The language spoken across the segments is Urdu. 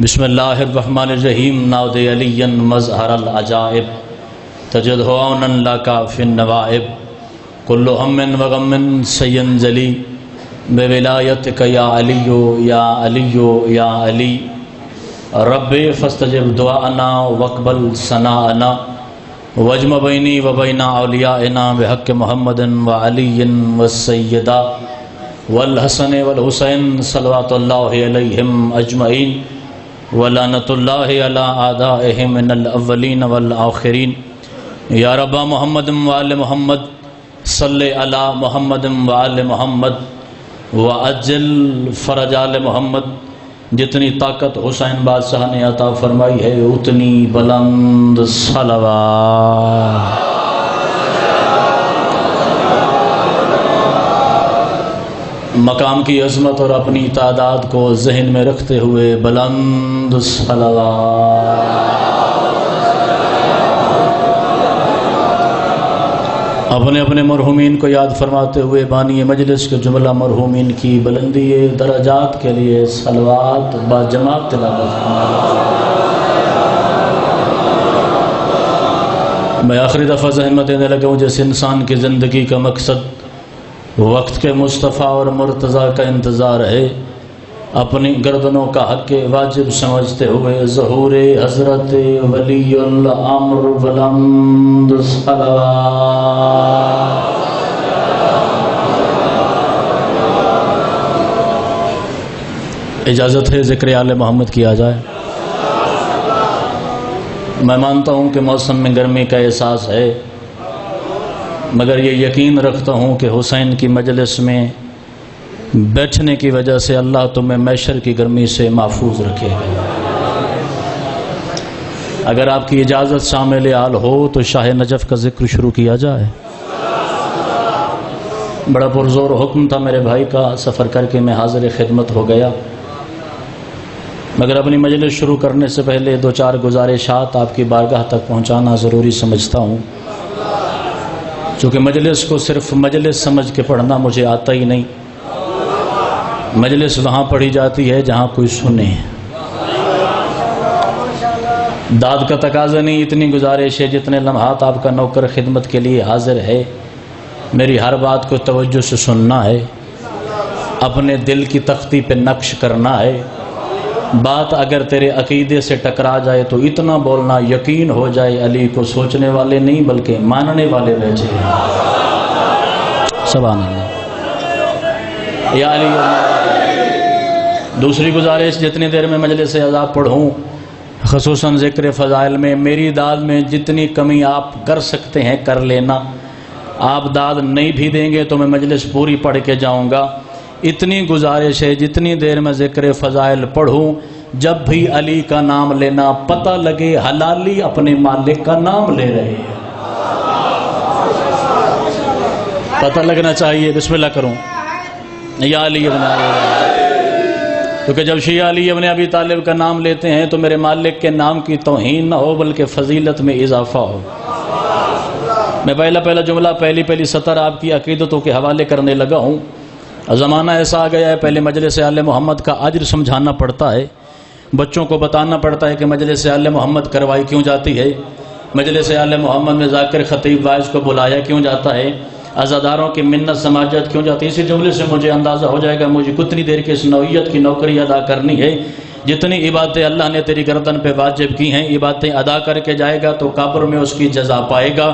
بسم اللہ الرحمن الرحیم ناود علی مظہر العجائب تجد عونا لک فی النوائب کل ہم و غم سینجلی بولایتک یا علی یا علی یا علی رب فاستجب دعاءنا واقبل ثناءنا واجمع بینی و بین اولیائنا بحق محمد و علی والسیدہ والحسن والحسین صلوات اللہ علیہم اجمعین ولعنت اللہ علی اعدائہم من الاولین والآخرین یا رب محمد وآل محمد صلی علی محمد وآل محمد وعجل فرج آل محمد۔ جتنی طاقت حسین بادشاہ نے عطا فرمائی ہے اتنی بلند صلوات۔ مقام کی عظمت اور اپنی تعداد کو ذہن میں رکھتے ہوئے بلند صلوات۔ اپنے اپنے مرحومین کو یاد فرماتے ہوئے بانی مجلس کے جملہ مرحومین کی بلندی درجات کے لیے صلوات با جماعت تلاوت فرمائیں۔ میں آخری دفعہ ذہن میں دینے لگا ہوں جس انسان کی زندگی کا مقصد وقت کے مصطفیٰ اور مرتضیٰ کا انتظار ہے، اپنی گردنوں کا حق واجب سمجھتے ہوئے ظہور حضرت ولی الامر بلند صلوات۔ اجازت ہے ذکر آل محمد کیا جائے۔ میں مانتا ہوں کہ موسم میں گرمی کا احساس ہے، مگر یہ یقین رکھتا ہوں کہ حسین کی مجلس میں بیٹھنے کی وجہ سے اللہ تمہیں محشر کی گرمی سے محفوظ رکھے گا۔ اگر آپ کی اجازت شامل حال ہو تو شاہ نجف کا ذکر شروع کیا جائے۔ بڑا پرزور حکم تھا میرے بھائی کا، سفر کر کے میں حاضر خدمت ہو گیا، مگر اپنی مجلس شروع کرنے سے پہلے دو چار گزارشات آپ کی بارگاہ تک پہنچانا ضروری سمجھتا ہوں، چونکہ مجلس کو صرف مجلس سمجھ کے پڑھنا مجھے آتا ہی نہیں۔ مجلس وہاں پڑھی جاتی ہے جہاں کوئی سنے۔ داد کا تقاضا نہیں، اتنی گزارش ہے جتنے لمحات آپ کا نوکر خدمت کے لیے حاضر ہے، میری ہر بات کو توجہ سے سننا ہے، اپنے دل کی تختی پہ نقش کرنا ہے۔ بات اگر تیرے عقیدے سے ٹکرا جائے تو اتنا بولنا یقین ہو جائے علی کو سوچنے والے نہیں بلکہ ماننے والے بیٹھے ہیں۔ سبحان اللہ یا علی۔ دوسری گزارش، جتنی دیر میں مجلس عذاب پڑھوں، خصوصاً ذکر فضائل میں میری داد میں جتنی کمی آپ کر سکتے ہیں کر لینا۔ آپ داد نہیں بھی دیں گے تو میں مجلس پوری پڑھ کے جاؤں گا۔ اتنی گزارش ہے جتنی دیر میں ذکر فضائل پڑھوں، جب بھی علی کا نام لینا پتہ لگے حلالی اپنے مالک کا نام لے رہے ہیں۔ پتہ لگنا چاہیے۔ بسم اللہ کروں یا علی ابن ابی طالب، کیونکہ جب شیعہ علی ابن ابی طالب کا نام لیتے ہیں تو میرے مالک کے نام کی توہین نہ ہو بلکہ فضیلت میں اضافہ ہو۔ میں پہلا جملہ پہلی سطر آپ کی عقیدتوں کے حوالے کرنے لگا ہوں۔ زمانہ ایسا آ گیا ہے پہلے مجلس آل محمد کا اجر سمجھانا پڑتا ہے، بچوں کو بتانا پڑتا ہے کہ مجلس آل محمد کروائی کیوں جاتی ہے، مجلس آل محمد میں ذاکر خطیب وائز کو بلایا کیوں جاتا ہے، عزاداروں کی منت سماجت کیوں جاتی ہے۔ اسی جملے سے مجھے اندازہ ہو جائے گا مجھے کتنی دیر کی اس نوعیت کی نوکری ادا کرنی ہے۔ جتنی عبادتیں اللہ نے تیری گردن پہ واجب کی ہیں، عبادتیں ادا کر کے جائے گا تو قبر میں اس کی جزا پائے گا،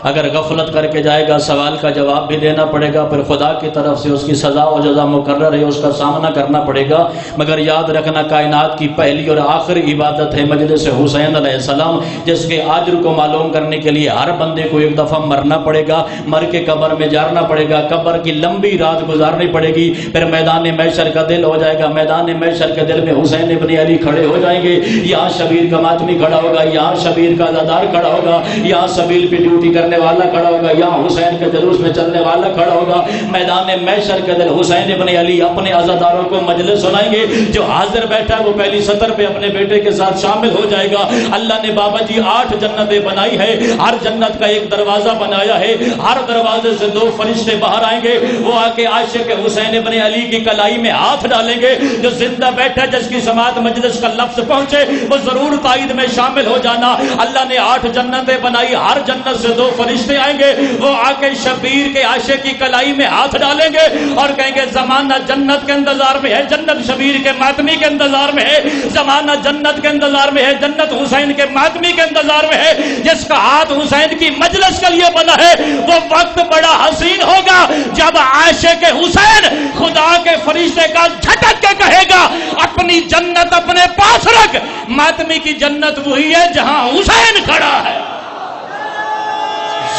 اگر غفلت کر کے جائے گا سوال کا جواب بھی دینا پڑے گا، پھر خدا کی طرف سے اس کی سزا و جزا مقرر ہے، اس کا سامنا کرنا پڑے گا۔ مگر یاد رکھنا کائنات کی پہلی اور آخری عبادت ہے مجلس حسین علیہ السلام، جس کے اجر کو معلوم کرنے کے لیے ہر بندے کو ایک دفعہ مرنا پڑے گا، مر کے قبر میں جانا پڑے گا، قبر کی لمبی رات گزارنی پڑے گی، پھر میدان محشر کا دل ہو جائے گا۔ میدان محشر کے دل میں حسین ابن علی کھڑے ہو جائیں گے، یہاں شبیر کا ماتمی کھڑا ہوگا، یہاں شبیر کا عزادار کھڑا ہوگا، یہاں شبیر پہ ڈیوٹی کرنے کرنے والا کھڑا ہوگا، یہاں حسین کے جلوس میں چلنے والا کھڑا ہوگا، میدان محشر کے دل حسین ابن علی اپنے عزاداروں کو مجلس سنائیں گے، جو حاضر بیٹھا ہے وہ پہلی سطر پہ اپنے بیٹے کے ساتھ شامل ہو جائے گا۔ اللہ نے بابا جی 8 جنتیں بنائی ہے، ہر جنت کا ایک دروازہ بنایا ہے، ہر دروازے سے 2 فرشتے باہر آئیں گے، وہ آ کے عاشق حسین ابن علی کی کلائی میں ہاتھ ڈالیں گے، جو زندہ بیٹھا جس کی سماعت مجلس کا لفظ پہنچے وہ ضرور تائید میں شامل ہو جانا۔ اللہ نے 8 جنتیں بنائی، ہر جنت سے 2 فرشتے آئیں گے، وہ آ کے شبیر کے عاشق کی کلائی میں ہاتھ ڈالیں گے اور کہیں گے زمانہ جنت کے انتظار میں ہے، جنت شبیر کے ماتمی کے انتظار میں ہے، زمانہ جنت کے انتظار میں ہے، جنت حسین کے ماتمی کے انتظار میں ہے۔ جس کا ہاتھ حسین کی مجلس کے لیے بنا ہے وہ وقت بڑا حسین ہوگا جب عاشق حسین خدا کے فرشتے کا جھٹک کے کہے گا اپنی جنت اپنے پاس رکھ، ماتمی کی جنت وہی ہے جہاں حسین کھڑا ہے۔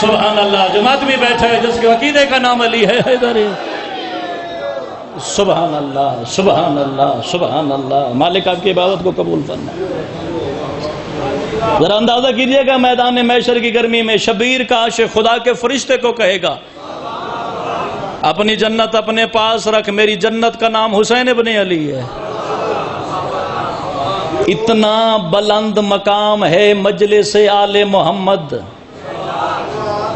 سبحان اللہ، جو ماتمی بیٹھا ہے جس کے عقیدے کا نام علی ہے حیدری، سبحان اللہ سبحان اللہ سبحان اللہ۔ مالک آپ کی عبادت کو قبول فرمائے۔ ذرا اندازہ کیجئے گا میدان محشر کی گرمی میں شبیر کا عاشق خدا کے فرشتے کو کہے گا اپنی جنت اپنے پاس رکھ، میری جنت کا نام حسین ابن علی ہے۔ اتنا بلند مقام ہے مجلس آل محمد۔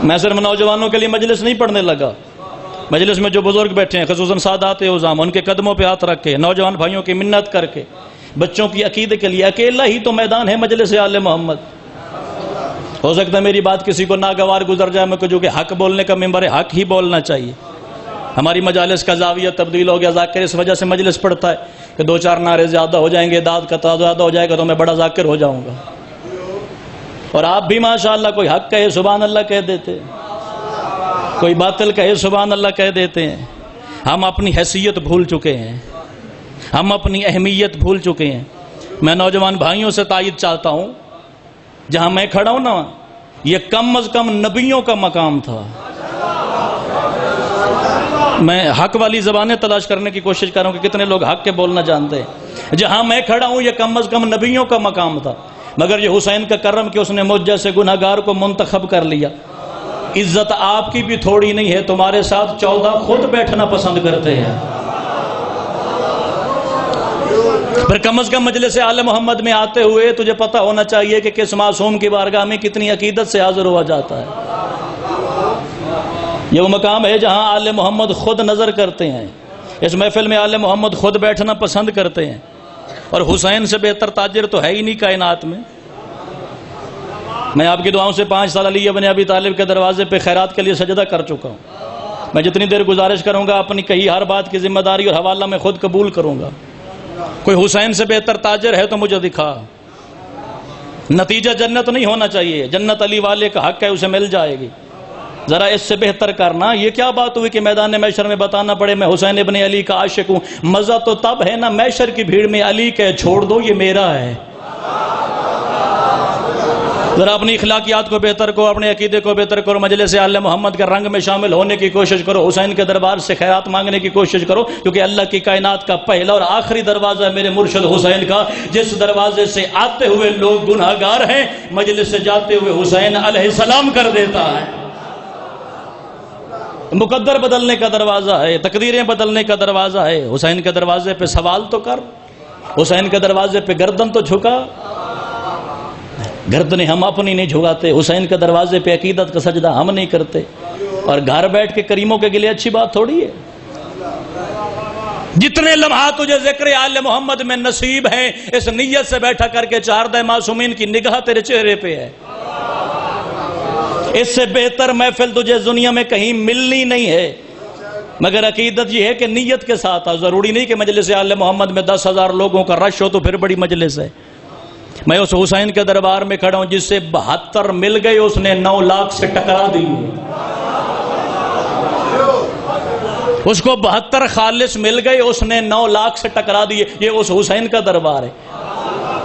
میں صرف نوجوانوں کے لیے مجلس نہیں پڑھنے لگا، مجلس میں جو بزرگ بیٹھے ہیں خصوصاً سادات عظام، ان کے قدموں پہ ہاتھ رکھ کے، نوجوان بھائیوں کی منت کر کے، بچوں کی عقیدے کے لیے اکیلا ہی تو میدان ہے مجلس آل محمد۔ ہو سکتا ہے میری بات کسی کو ناگوار گزر جائے، میں جو کہ حق بولنے کا ممبر ہے، حق ہی بولنا چاہیے۔ ہماری مجالس کا زاویہ تبدیل ہو گیا، ذاکر اس وجہ سے مجلس پڑھتا ہے کہ 2-4 نعرے زیادہ ہو جائیں گے، داد کا تعداد زیادہ ہو جائے گا تو میں بڑا ذاکر ہو جاؤں گا۔ اور آپ بھی ماشاءاللہ کوئی حق کہے سبحان اللہ کہہ دیتے، کوئی باطل کہے سبحان اللہ کہہ دیتے ہیں۔ ہم اپنی حیثیت بھول چکے ہیں، ہم اپنی اہمیت بھول چکے ہیں۔ میں نوجوان بھائیوں سے تائید چاہتا ہوں، جہاں میں کھڑا ہوں نا، یہ کم از کم نبیوں کا مقام تھا۔ میں حق والی زبانیں تلاش کرنے کی کوشش کر رہا ہوں کہ کتنے لوگ حق کے بولنا جانتے ہیں۔ جہاں میں کھڑا ہوں یہ کم از کم نبیوں کا مقام تھا، مگر یہ حسین کا کرم کہ اس نے مجھ جیسے گناہگار کو منتخب کر لیا۔ عزت آپ کی بھی تھوڑی نہیں ہے، تمہارے ساتھ 14 خود بیٹھنا پسند کرتے ہیں۔ پھر کم از کم مجلس آل محمد میں آتے ہوئے تجھے پتہ ہونا چاہیے کہ کس معصوم کی بارگاہ میں کتنی عقیدت سے حاضر ہوا جاتا ہے۔ یہ وہ مقام ہے جہاں آل محمد خود نظر کرتے ہیں، اس محفل میں آل محمد خود بیٹھنا پسند کرتے ہیں، اور حسین سے بہتر تاجر تو ہے ہی نہیں کائنات میں۔ میں آپ کی دعاؤں سے 5 سال علی ابن ابی طالب کے دروازے پہ خیرات کے لیے سجدہ کر چکا ہوں۔ میں جتنی دیر گزارش کروں گا اپنی کہی ہر بات کی ذمہ داری اور حوالہ میں خود قبول کروں گا۔ کوئی حسین سے بہتر تاجر ہے تو مجھے دکھا۔ نتیجہ جنت نہیں ہونا چاہیے، جنت علی والے کا حق ہے، اسے مل جائے گی۔ ذرا اس سے بہتر کرنا۔ یہ کیا بات ہوئی کہ میدان محشر میں بتانا پڑے میں حسین ابن علی کا عاشق ہوں؟ مزہ تو تب ہے نا محشر کی بھیڑ میں علی کہ چھوڑ دو یہ میرا ہے۔ ذرا اپنی اخلاقیات کو بہتر کرو، اپنے عقیدے کو بہتر کرو، مجلس آل محمد کے رنگ میں شامل ہونے کی کوشش کرو، حسین کے دربار سے خیرات مانگنے کی کوشش کرو، کیونکہ اللہ کی کائنات کا پہلا اور آخری دروازہ ہے میرے مرشد حسین کا، جس دروازے سے آتے ہوئے لوگ گناہگار ہیں، مجلس سے جاتے ہوئے حسین علیہ السلام کر دیتا ہے۔ مقدر بدلنے کا دروازہ ہے، تقدیریں بدلنے کا دروازہ ہے۔ حسین کے دروازے پہ سوال تو کر، حسین کے دروازے پہ گردن تو جھکا۔ گردنیں ہم اپنی نہیں جھکاتے، حسین کے دروازے پہ عقیدت کا سجدہ ہم نہیں کرتے، اور گھر بیٹھ کے کریموں کے گلے اچھی بات تھوڑی ہے۔ جتنے لمحات تجھے ذکر آل محمد میں نصیب ہیں، اس نیت سے بیٹھا کر کے 4 معصومین کی نگاہ تیرے چہرے پہ ہے۔ اس سے بہتر محفل تجھے دنیا میں کہیں ملنی نہیں ہے، مگر عقیدت یہ ہے کہ نیت کے ساتھ ضروری نہیں کہ مجلس آل محمد میں 10,000 لوگوں کا رش ہو تو پھر بڑی مجلس ہے۔ میں اس حسین کے دربار میں کھڑا ہوں جس سے 72 مل گئے، اس نے 9 لاکھ سے ٹکرا دی۔ اس کو 72 خالص مل گئے، اس نے 9 لاکھ سے ٹکرا دیے۔ یہ اس حسین کا دربار ہے۔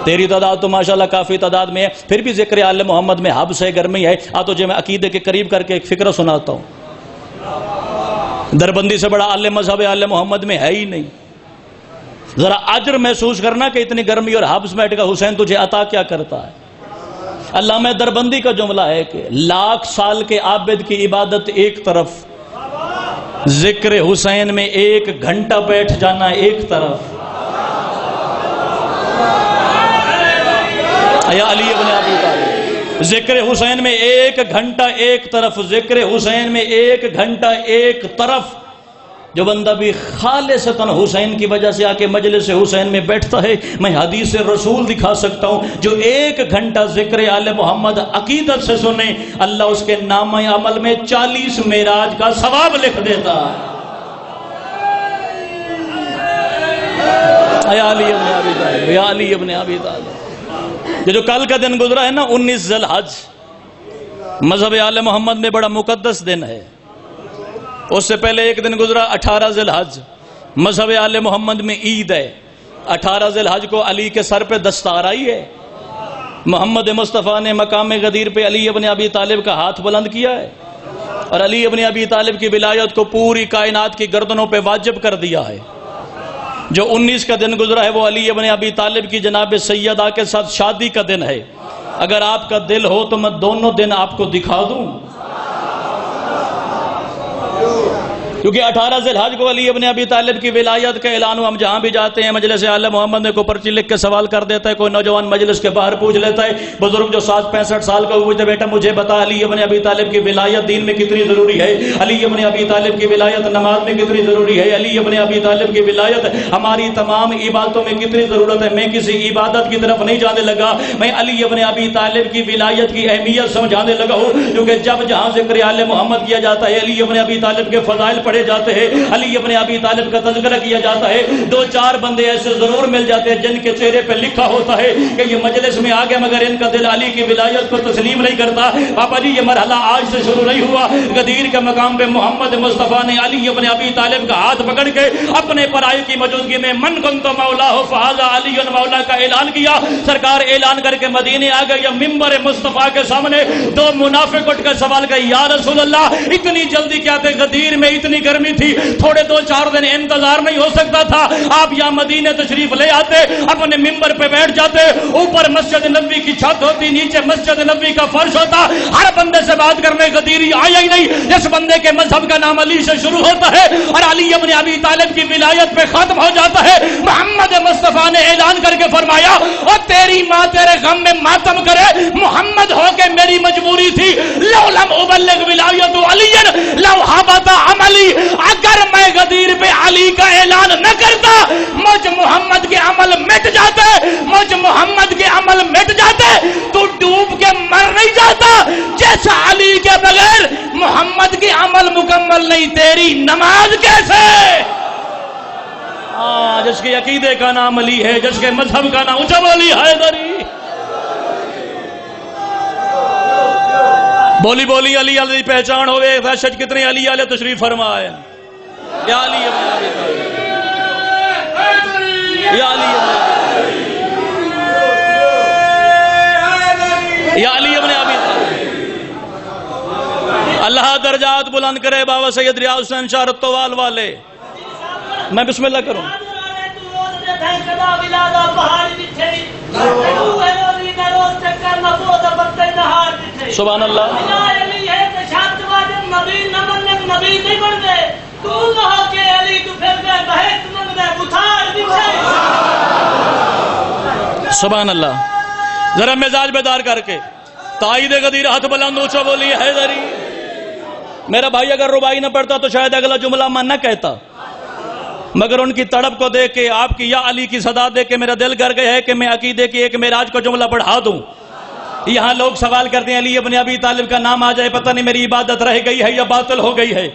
تیری تعداد تو ماشاءاللہ کافی تعداد میں ہے، پھر بھی ذکر آل محمد میں حبس ہے، گرمی ہے۔ تجھے میں عقیدے کے قریب کر کے ایک فکر سناتا ہوں۔ دربندی سے بڑا عالم مذہب آل محمد میں ہے ہی نہیں۔ ذرا اجر محسوس کرنا کہ اتنی گرمی اور حبس بیٹھ کا حسین تجھے عطا کیا کرتا ہے۔ علامہ دربندی کا جملہ ہے کہ 1,00,000 سال کے عابد کی عبادت ایک طرف، ذکر حسین میں 1 گھنٹہ بیٹھ جانا ایک طرف. یا علی ابن ابی طالب، ذکر حسین میں 1 گھنٹہ ایک طرف، ذکر حسین میں 1 گھنٹہ ایک طرف. جو بندہ بھی خالصتاً حسین کی وجہ سے آ کے مجلس حسین میں بیٹھتا ہے، میں حدیث رسول دکھا سکتا ہوں، جو 1 گھنٹہ ذکر آل محمد عقیدت سے سنے، اللہ اس کے نامہ عمل میں 40 معراج کا ثواب لکھ دیتا ہے. یا علی ابن ابی طالب، یا علی ابن ابی طالب. یہ جو کل کا دن گزرا ہے نا 19 ذی الحج، مذہب آل محمد میں بڑا مقدس دن ہے. اس سے پہلے ایک دن گزرا 18 ذی الحج، مذہب آل محمد میں عید ہے. 18 ذی الحج کو علی کے سر پہ دستار آئی ہے. محمد مصطفیٰ نے مقام غدیر پہ علی ابن ابی طالب کا ہاتھ بلند کیا ہے، اور علی ابن ابی طالب کی ولایت کو پوری کائنات کی گردنوں پہ واجب کر دیا ہے. جو 19 کا دن گزرا ہے وہ علی ابن ابی طالب کی جناب سیدہ کے ساتھ شادی کا دن ہے. اگر آپ کا دل ہو تو میں دونوں دن آپ کو دکھا دوں، کیونکہ 18 ذی الحج کو علی ابن ابی طالب کی ولایت کا اعلان ہوا. ہم جہاں بھی جاتے ہیں مجلس آل محمد میں کوئی پرچی لکھ کے سوال کر دیتا ہے، کوئی نوجوان مجلس کے باہر پوچھ لیتا ہے، بزرگ جو 65 سال کا ہوئے تھے، بیٹا مجھے بتا علی ابن ابی طالب کی ولایت دین میں کتنی ضروری ہے، علی ابن ابی طالب کی ولایت نماز میں کتنی ضروری ہے، علی ابن ابی طالب کی ولایت ہماری تمام عبادتوں میں کتنی ضرورت ہے. میں کسی عبادت کی طرف نہیں جانے لگا، میں علی ابن ابی طالب کی ولایت کی اہمیت سمجھانے لگا ہوں، کیونکہ جب جہاں ذکر آل محمد کیا جاتا ہے، علی ابن ابی طالب کے فضائل پڑھے جاتے ہیں، علی ابن ابی طالب کا تذکرہ کیا جاتا ہے، 2-4 بندے ایسے ضرور مل جاتے ہیں جن کے چہرے پہ لکھا ہوتا ہے کہ یہ مجلس میں آگے مگر ان کا دل علی کی ولایت کو تسلیم نہیں کرتا. پاپا جی یہ مرحلہ آج سے شروع نہیں ہوا. غدیر کے مقام پہ محمد مصطفیٰ نے علی ابن ابی طالب کا ہاتھ پکڑ کے اپنے پرائی کی موجودگی میں من کنت مولا فہذا علی مولا کا اعلان کیا. سرکار اعلان کر کے مدینے آ گئے. ممبر مصطفیٰ کے سامنے 2 منافق اٹھ کر سوال کیا، یا رسول اللہ اتنی جلدی کیا تھے؟ غدیر میں اتنی گرمی تھی، تھوڑے 2-4 دن انتظار نہیں ہو سکتا تھا؟ آپ یہاں مدینے تشریف لے آتے، اپنے ممبر پہ بیٹھ جاتے، اوپر مسجد نبوی کی چھت ہوتی، نیچے مسجد نبوی کا فرش ہوتا، ہر بندے سے بات کرنے غدیری آیا ہی نہیں جس بندے کے مذہب کا نام علی سے شروع ہوتا ہے اور علی ابن ابی طالب کی ولایت پہ ختم ہو جاتا ہے. محمد مصطفیٰ نے اعلان کر کے فرمایا، اور تیری ماں تیرے غم میں ماتم کرے، محمد ہو کے میری مجبوری تھی. لو لم ابلغ ولایت علی لو حبط عملی، اگر میں غدیر پہ علی کا اعلان نہ کرتا مجھ محمد کے عمل مٹ جاتے، مجھ محمد کے عمل مٹ جاتے. تو ڈوب کے مر نہیں جاتا، جیسا علی کے بغیر محمد کے عمل مکمل نہیں، تیری نماز کیسے؟ جس کے عقیدے کا نام علی ہے، جس کے مذہب کا نام اونچا علی حیدری. بولی بولی علی علی پہچان ہوئے دہشت کتنے علی علیہ تشریف فرمائے. یا علی ابن ابی طالب، یا علی ابن یا علی ابن ابی طالب. اللہ درجات بلند کرے بابا سید ریاض حسین شاہ رتوال والے. میں بسم اللہ کروں. سبحان اللہ. سبحان اللہ. ذرا مزاج بیدار کر کے تائید غدیر ہاتھ بلند اونچا بولی حیدری. میرا بھائی اگر ربائی نہ پڑھتا تو شاید اگلا جملہ میں نہ کہتا، مگر ان کی تڑپ کو دیکھ کے، آپ کی یا علی کی صدا دیکھ کے میرا دل کر گیا ہے کہ میں عقیدے کی ایک معراج کو جملہ پڑھا دوں. یہاں لوگ سوال کرتے ہیں علی ابن ابی طالب کا نام آ جائے پتہ نہیں میری عبادت رہ گئی ہے یا باطل ہو گئی ہے.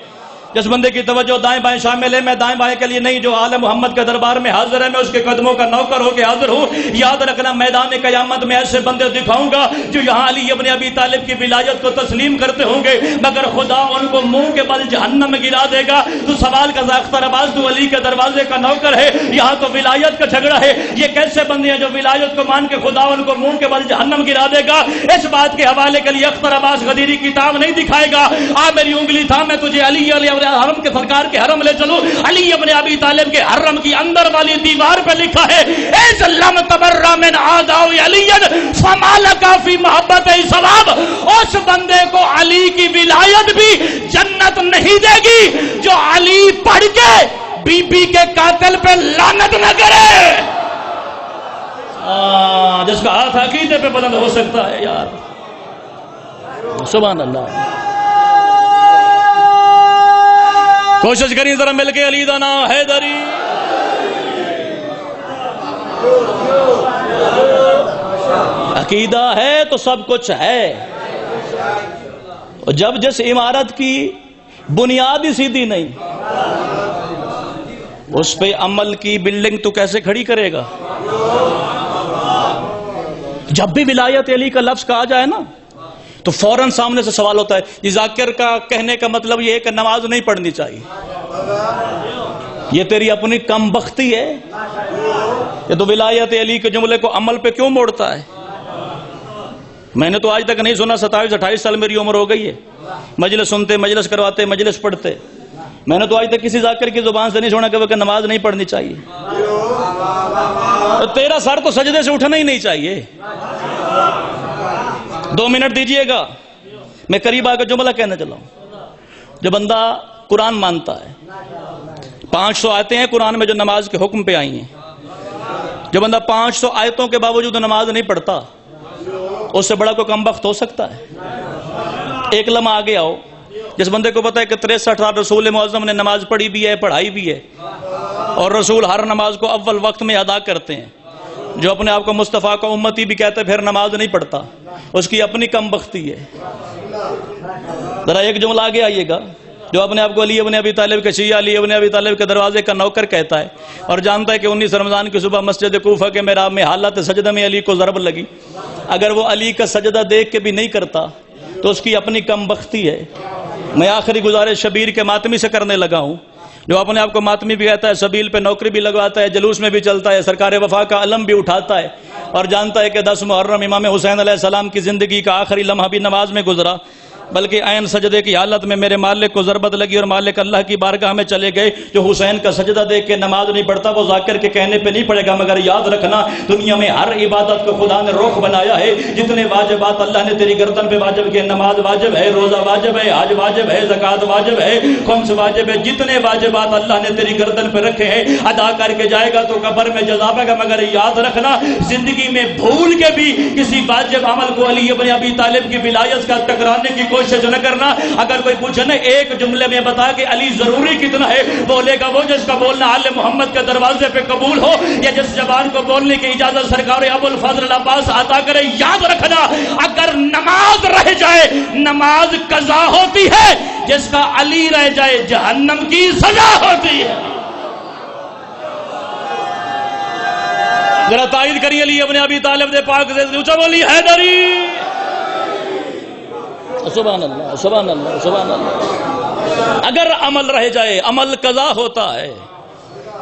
جس بندے کی توجہ دائیں بائیں شامل ہے، میں دائیں بائیں کے لیے نہیں، جو آل محمد کے دربار میں حاضر ہے میں اس کے قدموں کا نوکر ہو کے حاضر ہوں. یاد رکھنا میدان قیامت میں ایسے بندے دکھاؤں گا جو یہاں علی ابن ابی طالب کی ولایت کو تسلیم کرتے ہوں گے، مگر خدا ان کو منہ کے بل جہنم میں گرا دے گا. تو سوال کا ذائقہ رباز، تو علی کے دروازے کا نوکر ہے، یہاں تو ولایت کا جھگڑا ہے. یہ کیسے بندے ہیں جو ولایت کو مان کے خدا ان کو منہ کے بل جہنم گرا دے گا؟ اس بات کے حوالے کے لیے اختر عباس غدیری کتاب نہیں دکھائے گا. میری انگلی تھا، میں تجھے علی علیہ حرم کے سرکار کے حرم لے چلو، علی ابن ابی طالب کے حرم کی اندر والی دیوار پہ لکھا ہے اِذ لم تبرأ من عداء علی فما لک فی محبت ثواب. اس بندے کو علی کی ولایت بھی جنت نہیں دے گی جو علی پڑھ کے بی بی کے قاتل پہ لعنت نہ کرے. جس کا ہاتھ عقیدے پہ بلند ہو سکتا ہے یار. سبحان اللہ. کوشش کریں ذرا مل کے علی دا نام حیدری. عقیدہ ہے تو سب کچھ ہے. جب جس عمارت کی بنیاد ہی سیدھی نہیں، اس پہ عمل کی بلڈنگ تو کیسے کھڑی کرے گا؟ جب بھی ولایت علی کا لفظ کہا جائے نا تو فوراً سامنے سے سوال ہوتا ہے یہ ذاکر کا کہنے کا مطلب یہ ہے کہ نماز نہیں پڑھنی چاہیے. یہ تیری اپنی کم بختی ہے. یہ تو ولایت علی کے جملے کو عمل پہ کیوں موڑتا ہے؟ میں نے تو آج تک نہیں سنا. 27-28 سال میری عمر ہو گئی ہے، مجلس سنتے، مجلس کرواتے، مجلس پڑھتے. میں نے تو آج تک کسی ذاکر کی زبان سے نہیں سنا کہ وہ نماز نہیں پڑھنی چاہیے. تیرا سر تو سجدے سے اٹھنا ہی نہیں چاہیے. 2 منٹ دیجئے گا، میں قریب آ کے جملہ کہنے چلا ہوں. جو بندہ قرآن مانتا ہے، 500 آیتیں ہیں قرآن میں جو نماز کے حکم پہ آئی ہیں. جو بندہ 500 آیتوں کے باوجود نماز نہیں پڑھتا، اس سے بڑا کوئی کم بخت ہو سکتا ہے؟ ایک لمحہ آگے آؤ. جس بندے کو پتا ہے کہ 63 سال رسول معظم نے نماز پڑھی بھی ہے، پڑھائی بھی ہے، اور رسول ہر نماز کو اول وقت میں ادا کرتے ہیں، جو اپنے آپ کو مصطفیٰ کا امتی بھی کہتا ہے پھر نماز نہیں پڑھتا، اس کی اپنی کم بختی ہے. ذرا ایک جملہ آگے آئیے گا. جو اپنے آپ کو علی ابن ابی طالب کے شیعہ، علی ابن ابی طالب کے دروازے کا نوکر کہتا ہے، اور جانتا ہے کہ 19 رمضان کی صبح مسجد کوفہ کے محراب میں حالت سجدہ میں علی کو ضرب لگی. اگر وہ علی کا سجدہ دیکھ کے بھی نہیں کرتا تو اس کی اپنی کم بختی ہے. میں آخری گزارش شبیر کے ماتمی سے کرنے لگا ہوں، جو اپنے آپ کو ماتمی بھی کہتا ہے، سبیل پہ نوکری بھی لگواتا ہے، جلوس میں بھی چلتا ہے، سرکار وفا کا علم بھی اٹھاتا ہے، اور جانتا ہے کہ 10 محرم امام حسین علیہ السلام کی زندگی کا آخری لمحہ بھی نماز میں گزرا، بلکہ عین سجدے کی حالت میں میرے مالک کو ضربت لگی اور مالک اللہ کی بارگاہ میں چلے گئے. جو حسین کا سجدہ دیکھ کے نماز نہیں پڑھتا وہ ذاکر کے کہنے پہ نہیں پڑے گا. مگر یاد رکھنا دنیا میں ہر عبادت کو خدا نے رخ بنایا ہے. جتنے واجبات اللہ نے تیری گردن پہ واجب کیے، نماز واجب ہے، روزہ واجب ہے، حج واجب ہے، زکوٰۃ واجب ہے، خمس واجب ہے. جتنے واجبات اللہ نے تیری گردن پہ رکھے ہیں ادا کر کے جائے گا تو قبر میں جزا پائے گا. مگر یاد رکھنا زندگی میں بھول کے بھی کسی واجب عمل کو علی ابن ابی طالب کی ولایت کا ٹکرانے کی کوشش نہ کرنا. اگر کوئی پوچھے نا ایک جملے میں بتا کہ علی ضروری کتنا ہے، بولے گا وہ جس کا بولنا آل محمد کے دروازے پہ قبول ہو، یا جس زبان کو بولنے کی اجازت سرکار ابو الفضل عباس عطا کرے. یاد رکھنا اگر نماز رہ جائے نماز قضا ہوتی ہے، جس کا علی رہ جائے جہنم کی سزا ہوتی ہے. ذرا تائید کریے علی ابن ابی طالب دے پاک سے اونچا بولی حیدری. سبحان اللہ، سبحان اللہ، سبحان اللہ. اگر عمل رہ جائے عمل قضا ہوتا ہے،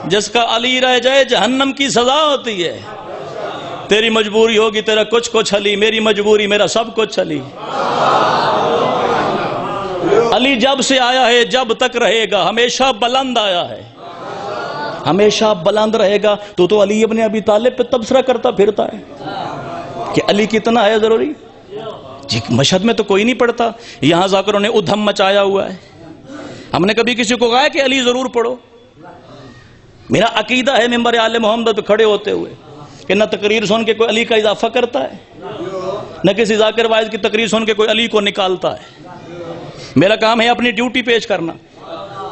جس کا علی رہ جائے جہنم کی سزا ہوتی ہے. تیری مجبوری ہوگی تیرا کچھ علی، میری مجبوری میرا سب کچھ علی. علی جب سے آیا ہے جب تک رہے گا، ہمیشہ بلند آیا ہے، ہمیشہ بلند رہے گا. تو علی ابن ابی طالب پہ تبصرہ کرتا پھرتا ہے کہ علی کتنا ہے ضروری. جی مشہد میں تو کوئی نہیں پڑھتا، یہاں ذاکروں نے ادھم مچایا ہوا ہے. ہم نے کبھی کسی کو کہا ہے کہ علی ضرور پڑھو؟ میرا عقیدہ ہے ممبر آل محمد پہ کھڑے ہوتے ہوئے کہ نہ تقریر سن کے کوئی علی کا اضافہ کرتا ہے، نہ کسی ذاکر وائز کی تقریر سن کے کوئی علی کو نکالتا ہے. میرا کام ہے اپنی ڈیوٹی پیش کرنا.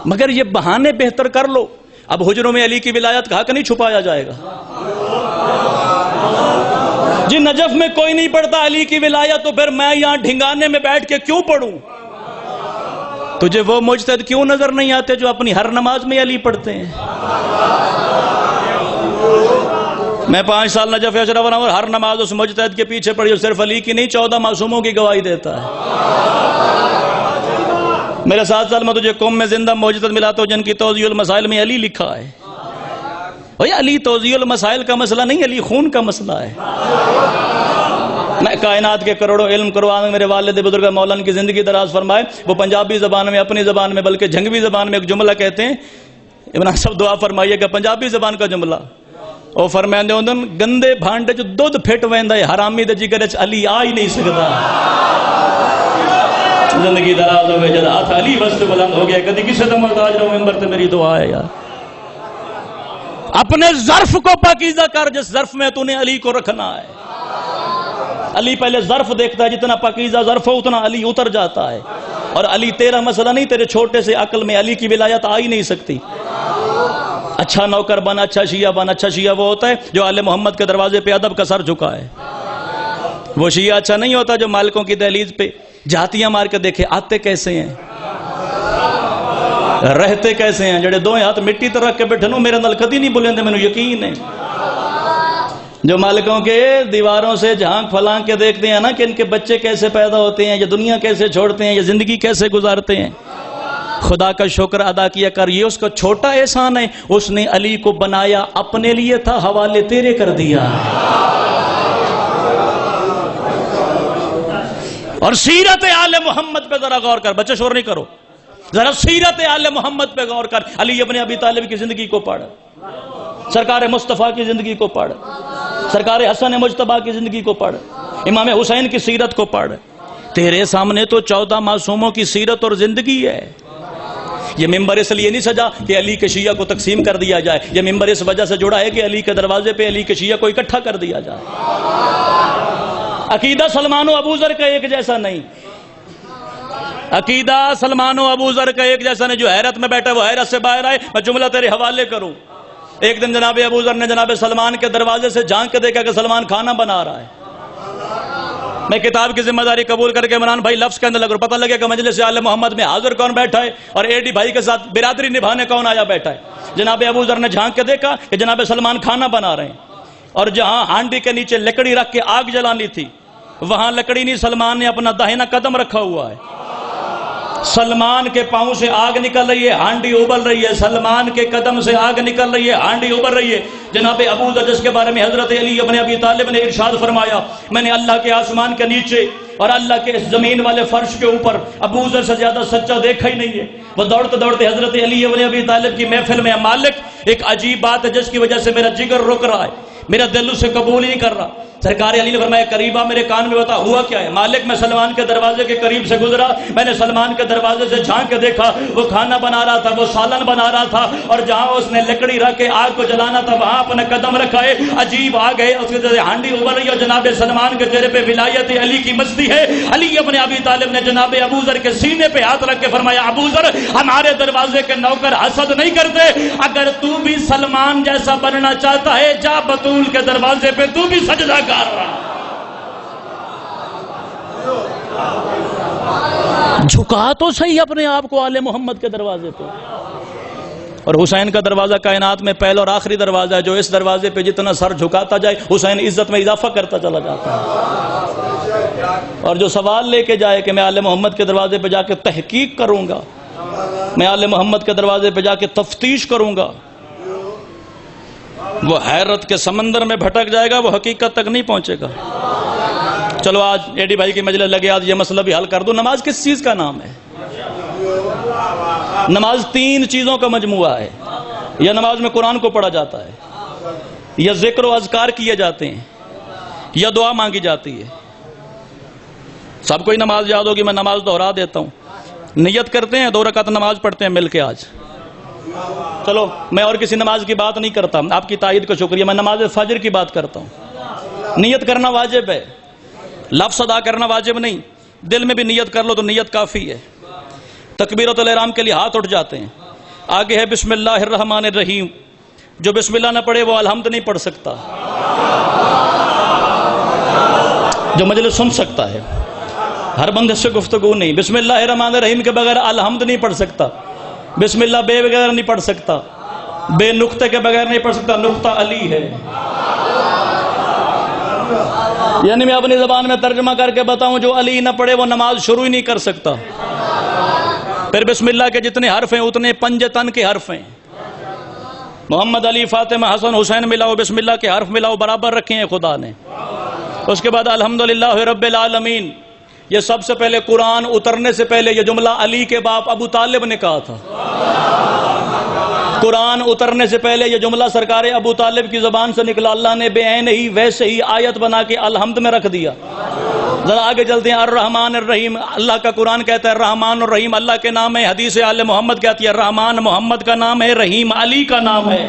مگر یہ بہانے بہتر کر لو. اب حجروں میں علی کی ولایت کا حق نہیں چھپایا جائے گا. جی نجف میں کوئی نہیں پڑھتا علی کی ولایت، تو پھر میں یہاں ڈھنگانے میں بیٹھ کے کیوں پڑھوں؟ تجھے وہ مجتہد کیوں نظر نہیں آتے جو اپنی ہر نماز میں علی پڑھتے ہیں؟ میں 5 سال نجف اشرف رہا ہوں اور ہر نماز اس مجتہد کے پیچھے پڑھی، صرف علی کی نہیں 14 معصوموں کی گواہی دیتا ہے. میرے 7 سال میں تجھے قوم میں زندہ مجتہد ملاتا ہوں جن کی توضیح المسائل میں علی لکھا ہے. علی توضیح المسائل کا مسئلہ نہیں، علی خون کا مسئلہ ہے. میں کائنات کے کروڑوں علم کروانے میرے والد بزرگ مولانا کی زندگی دراز فرمائے. وہ پنجابی زبان میں, اپنی زبان میں, بلکہ جھنگوی زبان میں ایک جملہ کہتے ہیں. عمران صاحب دعا فرمائیے کہ پنجابی زبان کا جملہ وہ فرمائندے ہوندن گندے بھانڈے جو دودھ پھٹ ویندا ہے حرامی دے جگر وچ علی آ ہی نہیں سکدا. زندگی دراز ہو گئی جد ہاتھ علی واسطے بلند ہو گیا. کدی کسی دا محتاج رہو ممبر تے میری دعا ہے یار. اپنے ظرف کو پاکیزہ کر جس ظرف میں تو نے علی کو رکھنا ہے. علی پہلے ظرف دیکھتا ہے, جتنا پاکیزہ ظرف ہو اتنا علی اتر جاتا ہے. اور علی تیرا مسئلہ نہیں, تیرے چھوٹے سے عقل میں علی کی ولایت آ ہی نہیں سکتی. اچھا نوکر بن, اچھا شیعہ بن. اچھا شیعہ وہ ہوتا ہے جو آل محمد کے دروازے پہ ادب کا سر جھکا ہے. وہ شیعہ اچھا نہیں ہوتا جو مالکوں کی دہلیز پہ جھاتیاں مار کے دیکھے آتے کیسے ہیں, رہتے کیسے ہیں. جڑے دو ہاتھ مٹی تے رکھ کے بیٹھے نو میرے نال کدی نہیں بولیں, میں یقین ہے. جو مالکوں کے دیواروں سے جھانک پھلانک کے دیکھتے ہیں نا کہ ان کے بچے کیسے پیدا ہوتے ہیں, یا دنیا کیسے چھوڑتے ہیں, یا زندگی کیسے گزارتے ہیں, خدا کا شکر ادا کیا کر. یہ اس کا چھوٹا احسان ہے. اس نے علی کو بنایا اپنے لیے تھا, حوالے تیرے کر دیا. اور سیرت آل محمد پہ ذرا غور کر, بچے شور نہیں کرو, ذرا سیرت آل محمد پہ غور کر. علی ابن ابی طالب کی زندگی کو پڑھ, سرکار مصطفیٰ کی زندگی کو پڑھ, سرکار حسن مجتبیٰ کی زندگی کو پڑھ, امام حسین کی سیرت کو پڑھ. تیرے سامنے تو 14 معصوموں کی سیرت اور زندگی ہے. یہ ممبر اس لیے نہیں سجا کہ علی کے شیعہ کو تقسیم کر دیا جائے. یہ ممبر اس وجہ سے جڑا ہے کہ علی کے دروازے پہ علی کے شیعہ کو اکٹھا کر دیا جائے. عقیدہ سلمان و ابو ذر کا ایک جیسا نہیں. عقیدہ سلمان و ابو ذر کا ایک جیسا نہیں. جو حیرت میں بیٹھا وہ حیرت سے باہر آئے. میں جملہ تیرے حوالے کروں. ایک دن جناب ابو ذر نے جناب سلمان کے دروازے سے جھانک کے دیکھا کہ سلمان کھانا بنا رہا ہے. میں کتاب کی ذمہ داری قبول کر کے عمران بھائی لفظ کے اندر لگ رہا, پتہ لگے کہ مجلس آل محمد میں حاضر کون بیٹھا ہے اور اے ڈی بھائی کے ساتھ برادری نبھانے کون آیا بیٹھا ہے. جناب ابو ذر نے جھانک کے دیکھا کہ جناب سلمان کھانا بنا رہے ہیں, اور جہاں ہانڈی کے نیچے لکڑی رکھ کے آگ جلانی تھی وہاں لکڑی نہیں, سلمان نے اپنا داہنا قدم رکھا ہوا ہے. سلمان کے پاؤں سے آگ نکل رہی ہے, ہانڈی ابل رہی ہے. سلمان کے قدم سے آگ نکل رہی ہے, ہانڈی ابل رہی ہے. جناب ابو ذر جس کے بارے میں حضرت علی ابن ابی طالب نے ارشاد فرمایا, میں نے اللہ کے آسمان کے نیچے اور اللہ کے زمین والے فرش کے اوپر ابو ذر سے زیادہ سچا دیکھا ہی نہیں ہے. وہ دوڑتے دوڑتے حضرت علی ابن ابی طالب کی محفل میں, مالک ایک عجیب بات ہے جس کی وجہ سے میرا جگر رک رہا ہے, میرا دل اسے قبول ہی نہیں کر رہا. سرکار علی نے فرمایا قریبا میرے کان میں بتا ہوا کیا ہے. مالک میں سلمان کے دروازے کے قریب سے گزرا, میں نے سلمان کے دروازے سے جھانک کے دیکھا وہ کھانا بنا رہا تھا, وہ سالن بنا رہا تھا, اور جہاں اس نے لکڑی رکھ کے آگ کو جلانا تھا وہاں اپنے قدم رکھا ہے. عجیب آگ ہے, اس کے ہانڈی ابل رہی ہے, اور جناب سلمان کے چہرے پہ ولایت علی کی مستی ہے. علی ابن ابی طالب نے جناب ابو ذر کے سینے پہ ہاتھ رکھ کے فرمایا ابو ذر ہمارے دروازے کے نوکر حسد نہیں کرتے, اگر تو بھی سلمان جیسا بننا چاہتا ہے جا بطول کے دروازے پہ تو بھی سجدہ کر رہا. جھکا تو صحیح اپنے آپ کو آل محمد کے دروازے پہ. اور حسین کا دروازہ کائنات میں پہلا اور آخری دروازہ ہے جو اس دروازے پہ جتنا سر جھکاتا جائے حسین عزت میں اضافہ کرتا چلا جاتا ہے. اور جو سوال لے کے جائے کہ میں آل محمد کے دروازے پہ جا کے تحقیق کروں گا, میں آل محمد کے دروازے پہ جا کے تفتیش کروں گا, وہ حیرت کے سمندر میں بھٹک جائے گا, وہ حقیقت تک نہیں پہنچے گا. چلو آج اے ڈی بھائی کی مجلس لگے, آج یہ مسئلہ بھی حل کر دو. نماز کس چیز کا نام ہے؟ نماز 3 چیزوں کا مجموعہ ہے. یا نماز میں قرآن کو پڑھا جاتا ہے, یا ذکر و اذکار کیے جاتے ہیں, یا دعا مانگی جاتی ہے. سب کو ہی نماز یاد ہوگی, میں نماز دہرا دیتا ہوں. نیت کرتے ہیں 2 رکعت نماز پڑھتے ہیں مل کے. آج چلو میں اور کسی نماز کی بات نہیں کرتا, آپ کی تائید کا شکریہ. میں نماز فجر کی بات کرتا ہوں. نیت کرنا واجب ہے, لفظ ادا کرنا واجب نہیں. دل میں بھی نیت کر لو تو نیت کافی ہے. تکبیرۃ الاحرام کے لیے ہاتھ اٹھ جاتے ہیں. آگے ہے بسم اللہ الرحمن الرحیم. جو بسم اللہ نہ پڑھے وہ الحمد نہیں پڑھ سکتا. جو مجلس سن سکتا ہے, ہر بندے سے گفتگو نہیں. بسم اللہ الرحمن الرحیم کے بغیر الحمد نہیں پڑھ سکتا. بسم اللہ بے بغیر نہیں پڑھ سکتا, بے نقطے کے بغیر نہیں پڑھ سکتا. نقطہ علی ہے. یعنی میں اپنی زبان میں ترجمہ کر کے بتاؤں, جو علی نہ پڑھے وہ نماز شروع ہی نہیں کر سکتا. پھر بسم اللہ کے جتنے حرف ہیں اتنے پنجتن کے حرف ہیں. محمد علی فاطمہ حسن حسین ملاؤ, بسم اللہ کے حرف ملاؤ, برابر رکھے ہیں خدا نے. اس کے بعد الحمدللہ رب العالمین. یہ سب سے پہلے قرآن اترنے سے پہلے یہ جملہ علی کے باپ ابو طالب نے کہا تھا. قرآن اترنے سے پہلے یہ جملہ سرکار ابو طالب کی زبان سے نکلا. اللہ نے بے عین ہی ویسے ہی آیت بنا کے الحمد میں رکھ دیا. ذرا آگے چلتے ہیں. الرحمن الرحیم, اللہ کا قرآن کہتا ہے الرحمن الرحیم اللہ کے نام ہے. حدیث آل محمد کہتی ہے رحمان محمد کا نام ہے, رحیم علی کا نام ہے.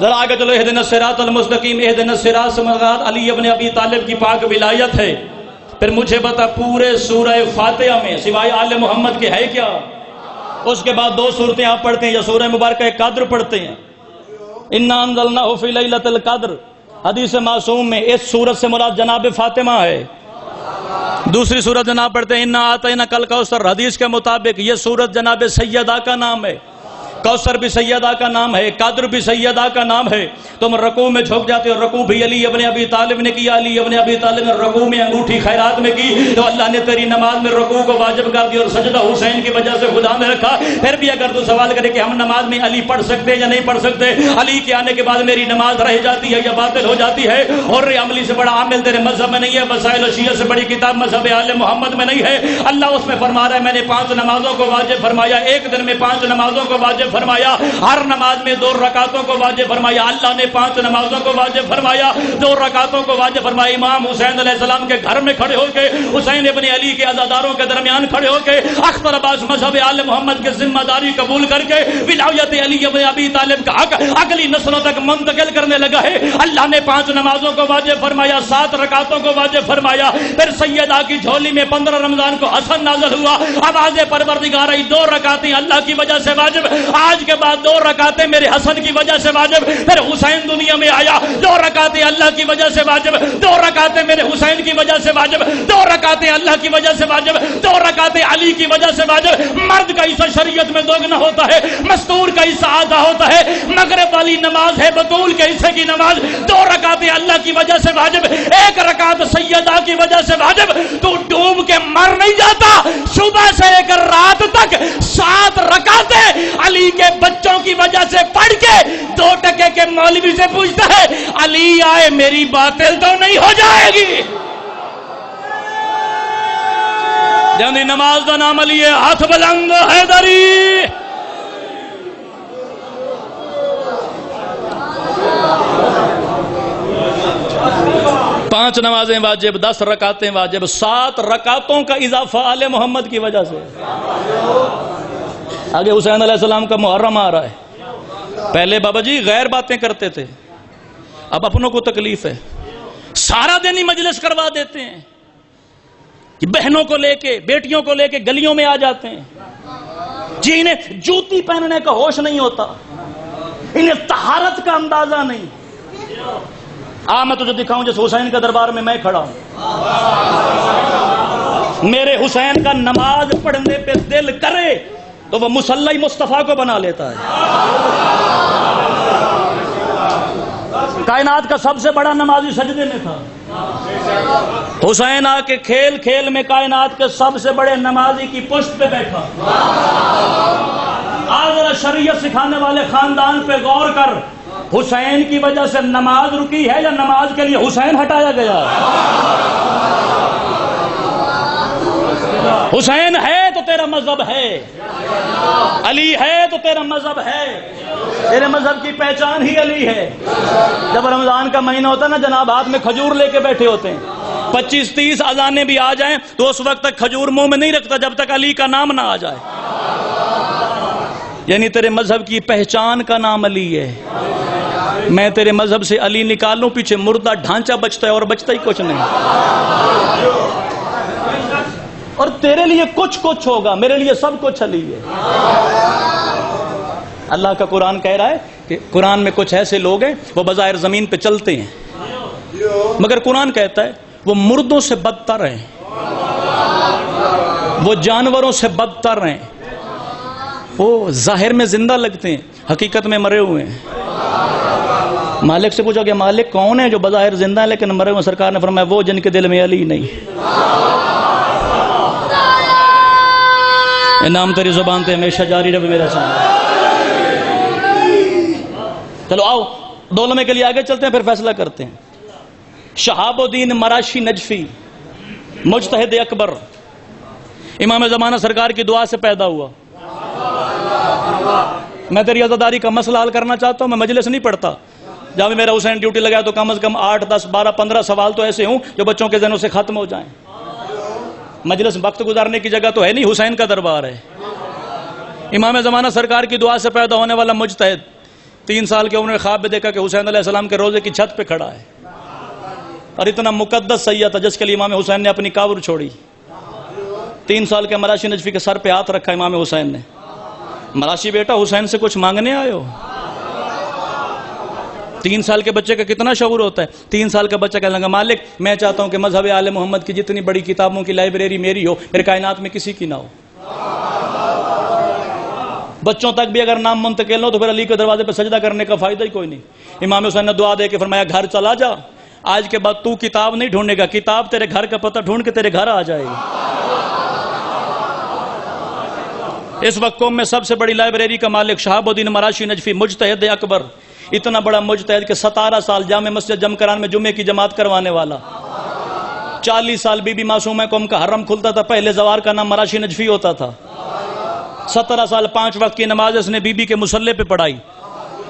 ذرا آگے چلو. اہدنا الصراط المستقیم, اہدنا الصراط المستقیم علی ابن ابی طالب کی پاک ولایت ہے. پھر مجھے بتا پورے سورہ فاتحہ میں سوائے آل محمد کے ہے کیا؟ اس کے بعد دو صورتیں آپ پڑھتے ہیں, یا سورہ مبارکہ قدر پڑھتے ہیں. انا انزلناہ فی لیلۃ القدر, حدیث معصوم میں اس سورت سے مراد جناب فاطمہ ہے. دوسری سورت جناب پڑھتے ہیں انا اعطیناک الکوثر, حدیث کے مطابق یہ سورت جناب سیدہ کا نام ہے. کوثر بھی سیدہ کا نام ہے, قدر بھی سیدہ کا نام ہے. تم رکوع میں جھک جاتے ہو, رکوع بھی علی ابن ابی طالب نے کیا. علی ابن ابی طالب نے رکوع میں انگوٹھی خیرات میں کی, تو اللہ نے تیری نماز میں رکوع کو واجب کر دیا, اور سجدہ حسین کی وجہ سے خدا نے رکھا. پھر بھی اگر تو سوال کرے کہ ہم نماز میں علی پڑھ سکتے یا نہیں پڑھ سکتے, علی کے آنے کے بعد میری نماز رہ جاتی ہے یا باطل ہو جاتی ہے. اور عملی سے بڑا عامل تیرے مذہب میں نہیں ہے, وسائل شیعہ سے بڑی کتاب مذہب آل محمد میں نہیں ہے. اللہ اس میں فرما رہا ہے میں نے 5 نمازوں کو واجب فرمایا, ایک دن میں 5 نمازوں کو واجب فرمایا, ہر نماز میں 2 رکعتوں کو واجب فرمایا. اللہ نے 5 نمازوں کو واجب فرمایا, 2 رکعتوں کو واجب فرمایا. امام حسین علیہ السلام کے گھر میں کھڑے ہو کے, حسین ابن علی کے عزاداروں کے درمیان کھڑے ہو کے, اختر عباس مذہب آل محمد کی ذمہ داری قبول کر کے ولایت علی ابن ابی طالب کا حق اگلی نسلوں تک منتقل کرنے لگا ہے. اللہ نے 5 نمازوں کو واجب فرمایا, 7 رکعتوں کو واجب فرمایا. پھر سیدہ کی جھولی میں 15 رمضان کو حسن نازل ہوا. آواز پروردگار آئی, 2 رکعتیں اللہ کی وجہ سے واجب, آج کے بعد 2 رکعتیں میرے حسن کی وجہ سے واجب. پھر حسین دنیا میں آیا, 2 رکعتیں اللہ کی وجہ سے واجب, 2 رکعتیں میرے حسین کی وجہ سے واجب, 2 رکعتیں اللہ کی وجہ سے واجب, 2 رکعتیں علی کی وجہ سے واجب. مرد کا حصہ شریعت میں دوگنا ہوتا ہے, مستور کا حصہ آدھا ہوتا ہے. مغرب والی نماز ہے بطول کے حصے کی نماز, 2 رکعتیں اللہ کی وجہ سے واجب, 1 رکعت سیدہ کی وجہ سے واجب. تو ڈوب کے مر نہیں جاتا, صبح سے لے کر رات تک 7 رکعتیں علی کے بچوں کی وجہ سے پڑھ کے 2 ٹکے کے مولوی سے پوچھتا ہے علی آئے میری باطل تو نہیں ہو جائے گی. جاندی نماز دا نام علی ہے, ہاتھ بلند حیدری. پانچ نمازیں واجب, 10 رکعتیں واجب, 7 رکعتوں کا اضافہ آل محمد کی وجہ سے. آگے حسین علیہ السلام کا محرم آ رہا ہے. پہلے بابا جی غیر باتیں کرتے تھے, اب اپنوں کو تکلیف ہے, سارا دن ہی مجلس کروا دیتے ہیں. بہنوں کو لے کے, بیٹیوں کو لے کے گلیوں میں آ جاتے ہیں. جی انہیں جوتی پہننے کا ہوش نہیں ہوتا, انہیں طہارت کا اندازہ نہیں. میں تجھے دکھاؤں جس حسین کے دربار میں میں کھڑا ہوں. میرے حسین کا نماز پڑھنے پہ دل کرے تو وہ مصلی مصطفیٰ کو بنا لیتا ہے. کائنات کا سب سے بڑا نمازی سجدے میں تھا. حسین آ کے کھیل کھیل میں کائنات کے سب سے بڑے نمازی کی پشت پہ بیٹھا. آج ذرا شریعت سکھانے والے خاندان پہ غور کر, حسین کی وجہ سے نماز رکی ہے یا نماز کے لیے حسین ہٹایا گیا؟ حسین ہے تو تیرا مذہب ہے, علی ہے تو تیرا مذہب ہے. تیرے مذہب کی پہچان ہی علی ہے. جب رمضان کا مہینہ ہوتا ہے نا جناب, ہاتھ میں کھجور لے کے بیٹھے ہوتے ہیں, 25-30 اذانیں بھی آ جائیں تو اس وقت تک کھجور منہ میں نہیں رکھتا جب تک علی کا نام نہ آ جائے. یعنی تیرے مذہب کی پہچان کا نام علی ہے. میں تیرے مذہب سے علی نکالوں, پیچھے مردہ ڈھانچہ بچتا ہے اور بچتا ہی کچھ نہیں. اور تیرے لیے کچھ ہوگا, میرے لیے سب کچھ علی ہے. اللہ کا قرآن کہہ رہا ہے کہ قرآن میں کچھ ایسے لوگ ہیں وہ بظاہر زمین پہ چلتے ہیں, مگر قرآن کہتا ہے وہ مردوں سے بدتر ہیں, وہ جانوروں سے بدتر ہیں. وہ ظاہر میں زندہ لگتے ہیں, حقیقت میں مرے ہوئے ہیں. مالک سے پوچھا کہ مالک کون ہے جو بظاہر زندہ ہے لیکن مرے ہوئے؟ سرکار نے فرمایا وہ جن کے دل میں علی نہیں. نام تیری زبان تے ہمیشہ جاری رہے میرا سامنے. چلو آؤ 2 لمحے کے لیے آگے چلتے ہیں, پھر فیصلہ کرتے ہیں. شہاب الدین مراشی نجفی مجتہد اکبر امام زمانہ سرکار کی دعا سے پیدا ہوا. میں تیری عزاداری کا مسئلہ حل کرنا چاہتا ہوں. میں مجلس نہیں پڑھتا. جب بھی میرا حسین ڈیوٹی لگا تو کم از کم 8 10 12 15 سوال تو ایسے ہوں جو بچوں کے ذہنوں سے ختم ہو جائیں. مجلس وقت گزارنے کی جگہ تو ہے نہیں, حسین کا دربار ہے. امام زمانہ سرکار کی دعا سے پیدا ہونے والا مجتہد 3 سال کے عمر میں خواب میں دیکھا کہ حسین علیہ السلام کے روزے کی چھت پہ کھڑا ہے, اور اتنا مقدس سیدہ تھا جس کے لیے امام حسین نے اپنی کاور چھوڑی. 3 سال کے مراشی نجفی کے سر پہ ہاتھ رکھا امام حسین نے. مراشی بیٹا حسین سے کچھ مانگنے آئے ہو؟ 3 سال کے بچے کا کتنا شعور ہوتا ہے. 3 سال کا بچہ کہنے لگا مالک میں چاہتا ہوں کہ مذہب آل محمد کی جتنی بڑی کتابوں کی لائبریری میری ہو, میرے کائنات میں کسی کی نہ ہو. بچوں تک بھی اگر نام منتقل ہو تو پھر علی کے دروازے پہ سجدہ کرنے کا فائدہ ہی کوئی نہیں. امام حسین نے دعا دے کے فرمایا گھر چلا جا, آج کے بعد تو کتاب نہیں ڈھونڈے گا, کتاب تیرے گھر کا پتہ ڈھونڈ کے تیرے گھر آ جائے گی. اس وقت قوم میں سب سے بڑی لائبریری کا مالک شہاب الدین مراشی نجفی مجتہد اکبر, اتنا بڑا مجتہد کہ 17 سال جامع مسجد جمکران میں جمعے کی جماعت کروانے والا. 40 سال بی بی معصومہ قوم کا حرم کھلتا تھا, پہلے زوار کا نام مراشی نجفی ہوتا تھا. 17 سال 5 وقت کی نماز اس نے بی بی کے مصلے پہ پڑھائی.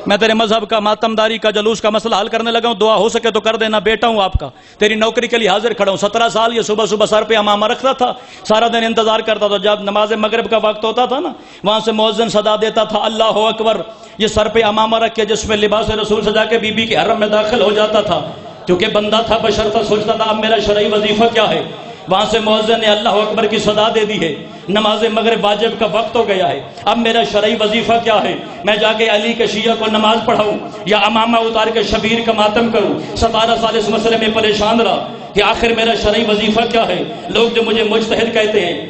میں تیرے مذہب کا ماتمداری کا جلوس کا مسئلہ حل کرنے لگا ہوں, دعا ہو سکے تو کر دینا, بیٹا ہوں آپ کا, تیری نوکری کے لیے حاضر کھڑا ہوں. 17 سال یہ صبح صبح سر پہ امامہ رکھتا تھا, سارا دن انتظار کرتا تھا. جب نماز مغرب کا وقت ہوتا تھا نا, وہاں سے مؤذن صدا دیتا تھا اللہ اکبر. یہ سر پہ امامہ رکھ کے جس میں لباس رسول سجا کے بی بی کے حرم میں داخل ہو جاتا تھا. کیونکہ بندہ تھا, بشر تھا, سوچتا تھا اب میرا شرعی وظیفہ کیا ہے. وہاں سے مؤذن نے اللہ اکبر کی صدا دے دی ہے, نماز مغرب واجب کا وقت ہو گیا ہے, اب میرا شرعی وظیفہ کیا ہے. میں جا کے علی کے شیعہ کو نماز پڑھاؤں یا امامہ اتار کے شبیر کا ماتم کروں. 17 سال اس مسئلے میں پریشان رہا کہ آخر میرا شرعی وظیفہ کیا ہے. لوگ جو مجھے مجتہد کہتے ہیں,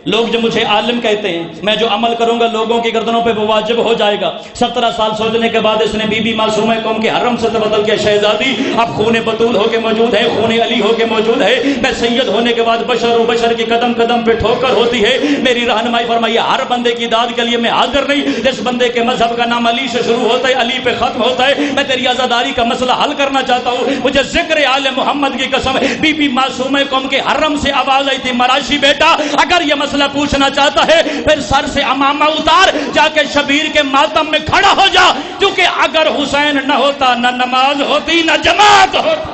لوگ جو مجھے عالم کہتے ہیں, میں جو عمل کروں گا لوگوں کی گردنوں پہ وہ واجب ہو جائے گا. 17 سال سوچنے کے بعد اس نے بی بی معصومہ قوم کے حرم سے بدل کے شہزادی اب خون بطول ہو کے موجود ہے, خون علی ہو کے موجود ہے. میں سید ہونے کے بعد بشر و بشر کی قدم قدم پہ ٹھوکر ہوتی ہے. میری رہنمائی فرمائیے, ہر بندے کی داد کے لیے میں حاضر نہیں. جس بندے کے مذہب کا نام علی سے شروع ہوتا ہے علی پہ ختم ہوتا ہے. میں تیری عزاداری کا مسئلہ حل کرنا چاہتا ہوں. مجھے ذکر آل محمد کی قسم, بی بی معصومہ قوم کے حرم سے آواز آئی تھی مراشی بیٹا اگر یہ مسئلہ پوچھنا چاہتا ہے پھر سر سے امامہ اتار, جا کے شبیر کے ماتم میں کھڑا ہو جا. کیونکہ اگر حسین نہ ہوتا نہ نماز ہوتی نہ جماعت ہوتی.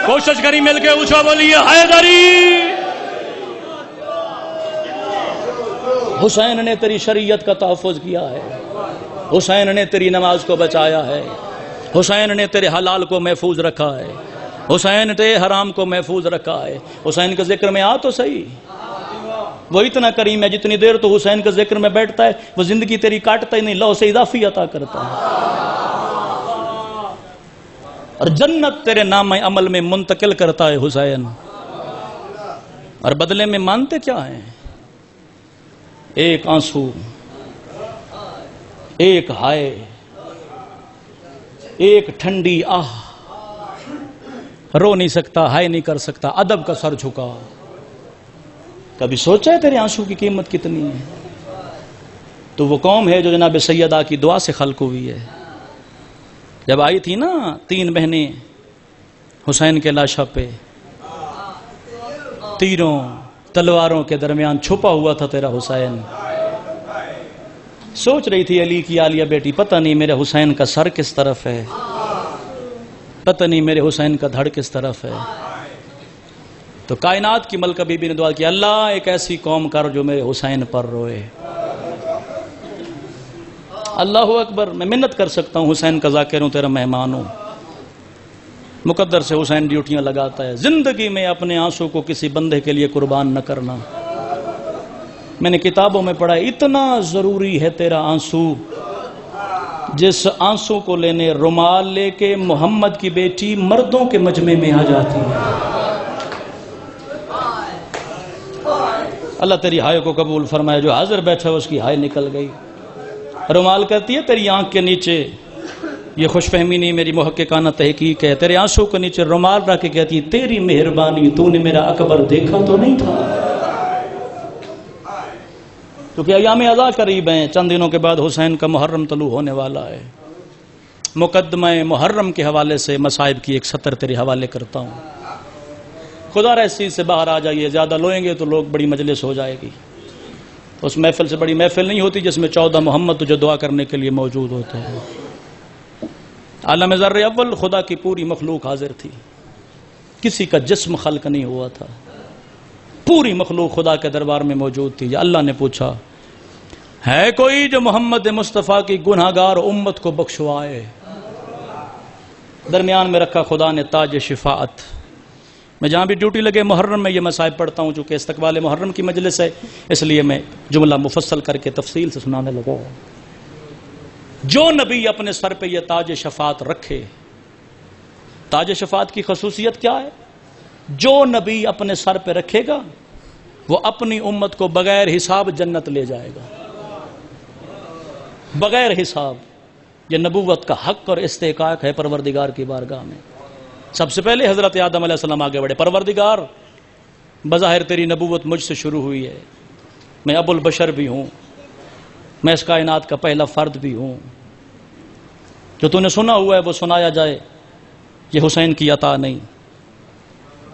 کوشش کری مل کے اونچا بولیے حیدری. حسین نے تیری شریعت کا تحفظ کیا ہے, حسین نے تیری نماز کو بچایا ہے, حسین نے تیرے حلال کو محفوظ رکھا ہے, حسین نے حرام کو محفوظ رکھا ہے. حسین کے ذکر میں آ تو صحیح, وہ اتنا کریم ہے جتنی دیر تو حسین کے ذکر میں بیٹھتا ہے وہ زندگی تیری کاٹتا ہی نہیں, لو سے اضافی عطا کرتا ہے. اور جنت تیرے نام عمل میں منتقل کرتا ہے حسین. اور بدلے میں مانتے کیا ہیں؟ ایک آنسو, ایک ہائے, ایک ٹھنڈی آہ. رو نہیں سکتا, ہائے نہیں کر سکتا, ادب کا سر جھکا. کبھی سوچا ہے تیرے آنسو کی قیمت کتنی ہے؟ تو وہ قوم ہے جو جناب سیدہ کی دعا سے خلق ہوئی ہے. جب آئی تھی نا 3 بہنیں حسین کے لاشا پہ, تیروں تلواروں کے درمیان چھپا ہوا تھا تیرا حسین. سوچ رہی تھی علی کی عالیہ بیٹی پتہ نہیں میرے حسین کا سر کس طرف ہے, پتہ نہیں میرے حسین کا دھڑ کس طرف ہے. تو کائنات کی ملکہ بی بی نے دعا کی, اللہ ایک ایسی قوم کر جو میرے حسین پر روئے. اللہ اکبر. میں منت کر سکتا ہوں, حسین کا ذاکر ہوں, تیرا مہمان ہوں. مقدر سے حسین ڈیوٹیاں لگاتا ہے. زندگی میں اپنے آنسو کو کسی بندے کے لیے قربان نہ کرنا. میں نے کتابوں میں پڑھا اتنا ضروری ہے تیرا آنسو. جس آنسو کو لینے رومال لے کے محمد کی بیٹی مردوں کے مجمع میں آ جاتی ہے. اللہ تیری ہائے کو قبول فرمائے. جو حاضر بیٹھا ہے اس کی ہائے نکل گئی. رومال کہتی ہے تیری آنکھ کے نیچے, یہ خوش فہمی نہیں میری محققانہ تحقیق ہے, تیرے آنسو کے نیچے رومال رکھ کے کہتی ہے تیری مہربانی, تو نے میرا اکبر دیکھا تو نہیں تھا. کیونکہ ایام عزا قریب ہیں, چند دنوں کے بعد حسین کا محرم طلوع ہونے والا ہے. مقدمہ محرم کے حوالے سے مصائب کی ایک سطر تیرے حوالے کرتا ہوں. خدا رہ اس چیز سے باہر آ جائیے، زیادہ لوئیں گے تو لوگ بڑی مجلس ہو جائے گی. اس محفل سے بڑی محفل نہیں ہوتی جس میں 14 محمد تجھے دعا کرنے کے لیے موجود ہوتے ہیں. عالم ذر اول خدا کی پوری مخلوق حاضر تھی، کسی کا جسم خلق نہیں ہوا تھا، پوری مخلوق خدا کے دربار میں موجود تھی. اللہ نے پوچھا ہے کوئی جو محمد مصطفیٰ کی گناہگار امت کو بخشوائے؟ درمیان میں رکھا خدا نے تاج شفاعت. میں جہاں بھی ڈیوٹی لگے محرم میں یہ مصائب پڑھتا ہوں، چونکہ استقبال محرم کی مجلس ہے اس لیے میں جملہ مفصل کر کے تفصیل سے سنانے لگا. جو نبی اپنے سر پہ یہ تاج شفاعت رکھے، تاج شفاعت کی خصوصیت کیا ہے؟ جو نبی اپنے سر پہ رکھے گا وہ اپنی امت کو بغیر حساب جنت لے جائے گا، بغیر حساب. یہ نبوت کا حق اور استحقاق ہے پروردگار کی بارگاہ میں. سب سے پہلے حضرت آدم علیہ السلام آگے بڑھے. پروردگار بظاہر تیری نبوت مجھ سے شروع ہوئی ہے، میں ابو البشر بھی ہوں، میں اس کائنات کا پہلا فرد بھی ہوں. جو تو نے سنا ہوا ہے وہ سنایا جائے، یہ حسین کی عطا نہیں.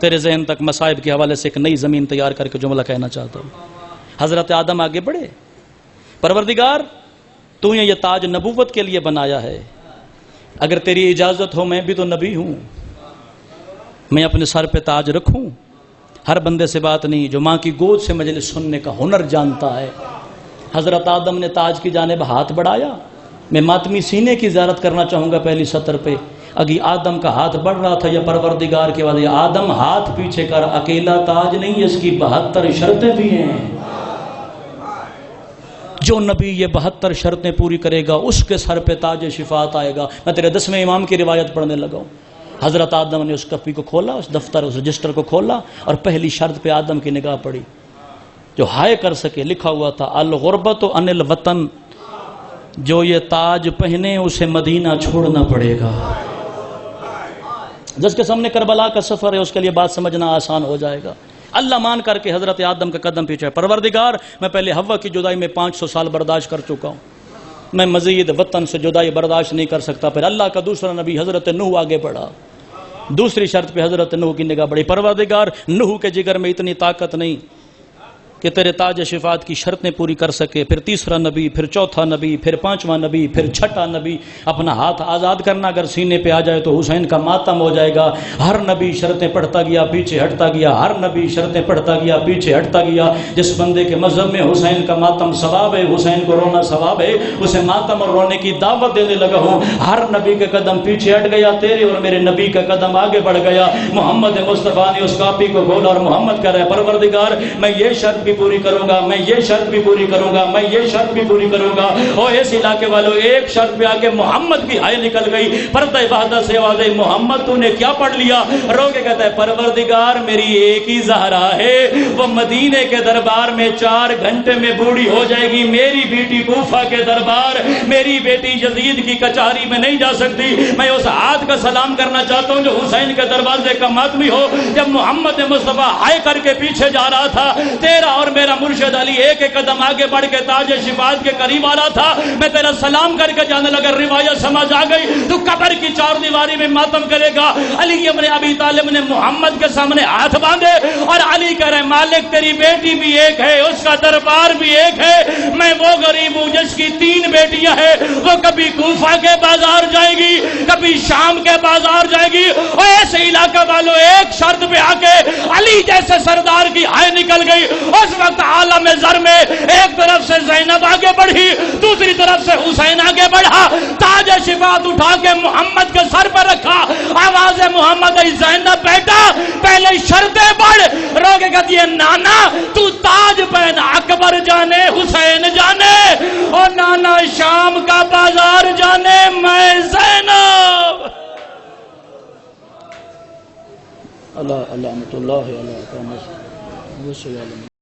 تیرے ذہن تک مصائب کے حوالے سے ایک نئی زمین تیار کر کے جملہ کہنا چاہتا ہوں. حضرت آدم آگے بڑھے. پروردگار تو نے یہ تاج نبوت کے لیے بنایا ہے، اگر تیری اجازت ہو میں بھی تو نبی ہوں، میں اپنے سر پہ تاج رکھوں. ہر بندے سے بات نہیں جو ماں کی گود سے مجلس سننے کا ہنر جانتا ہے. حضرت آدم نے تاج کی جانب ہاتھ بڑھایا. میں ماتمی سینے کی زیارت کرنا چاہوں گا پہلی سطر پہ. اگی آدم کا ہاتھ بڑھ رہا تھا، یا پروردگار کے وعدے آدم ہاتھ پیچھے کر، اکیلا تاج نہیں اس کی 72 شرطیں بھی ہیں. جو نبی یہ 72 شرطیں پوری کرے گا اس کے سر پہ تاج شفاعت آئے گا. میں تیرے 10ویں امام کی روایت پڑھنے لگا ہوں. حضرت آدم نے اس کپی کو کھولا، اس دفتر اس رجسٹر کو کھولا اور پہلی شرط پہ آدم کی نگاہ پڑی جو ہائے کر سکے. لکھا ہوا تھا الغربت عن الوطن، جو یہ تاج پہنے اسے مدینہ چھوڑنا پڑے گا. جس کے سامنے کربلا کا سفر ہے اس کے لیے بات سمجھنا آسان ہو جائے گا. اللہ مان کر کے حضرت آدم کا قدم پیچھے. پروردگار میں پہلے حوا کی جدائی میں 500 سال برداشت کر چکا ہوں، میں مزید وطن سے جدائی برداشت نہیں کر سکتا. پھر اللہ کا دوسرا نبی حضرت نوح آگے بڑھا. دوسری شرط پہ حضرت نوح کی نگاہ بڑھی. پروردگار نوح کے جگر میں اتنی طاقت نہیں کہ تیرے تاج شفاعت کی شرطیں پوری کر سکے. پھر تیسرا نبی، پھر چوتھا نبی، پھر 5واں نبی، پھر 6واں نبی. اپنا ہاتھ آزاد کرنا اگر سینے پہ آ جائے تو حسین کا ماتم ہو جائے گا. ہر نبی شرطیں پڑھتا گیا پیچھے ہٹتا گیا، ہر نبی شرطیں پڑھتا گیا پیچھے ہٹتا گیا. جس بندے کے مذہب میں حسین کا ماتم ثواب ہے، حسین کو رونا ثواب ہے، اسے ماتم اور رونے کی دعوت دینے لگا ہوں. ہر نبی کا قدم پیچھے ہٹ گیا، تیرے اور میرے نبی کا قدم آگے بڑھ گیا. محمد مصطفیٰ نے اس کاپی کو کھولا اور محمد کہہ رہا ہے پروردگار میں یہ شرط بھی پوری کروں گا، میں یہ شرط بھی پوری کروں گا، میں یہ شرط بھی پوری کروں گا. اور اس علاقے والوں ایک شرط پہ آگے محمد کی ہائے نکل گئی. پردہ وحدت سے آواز آئی محمد تو نے کیا پڑھ لیا؟ رو کے کہتا ہے پروردگار میری ایک ہی زہرا ہے، وہ مدینے کے دربار میں 4 گھنٹے میں بوڑھی ہو جائے گی. میری بیٹی کوفہ کے دربار، میری بیٹی یزید کی کچہری میں نہیں جا سکتی. میں اس ہاتھ کا سلام کرنا چاہتا ہوں جو حسین کے دروازے کا ماتمی ہو. جب محمد مصطفیٰ ہائے کر کے پیچھے جا رہا تھا، تیرا اور میرا مرشد علی ایک ایک قدم آگے بڑھ کے تاج شفاعت کے قریب آ رہا تھا. میں تیرا سلام کر کے جانے لگا. روایت سمجھ آ گئی تو قبر کی 4 دیواری میں ماتم کرے گا. علی ابن ابی طالب نے محمد کے سامنے ہاتھ باندھے اور علی کہہ رہے مالک تیری بیٹی بھی ایک ہے، اس کا دربار بھی ایک ہے. میں وہ غریب ہوں جس کی 3 بیٹیاں ہیں. وہ کبھی کوفہ کے بازار جائے گی، کبھی شام کے بازار جائے گی. اور ایسے علاقہ والوں ایک شرط پہ آ کے علی جیسے سردار کی ہائے نکل گئی. اس وقت عالم ذر میں ایک طرف سے زینب آگے بڑھی، دوسری طرف سے حسین آگے بڑھا. تاج شفاعت اٹھا کے محمد کے سر پر رکھا. آواز محمد ای زینب بیٹا پہلے شرطیں پڑھ. رو کے کہتی ہے نانا تو تاج پہن، اکبر جانے حسین جانے اور نانا شام کا بازار جانے میں زینب. اللہ علامت اللہ علیہ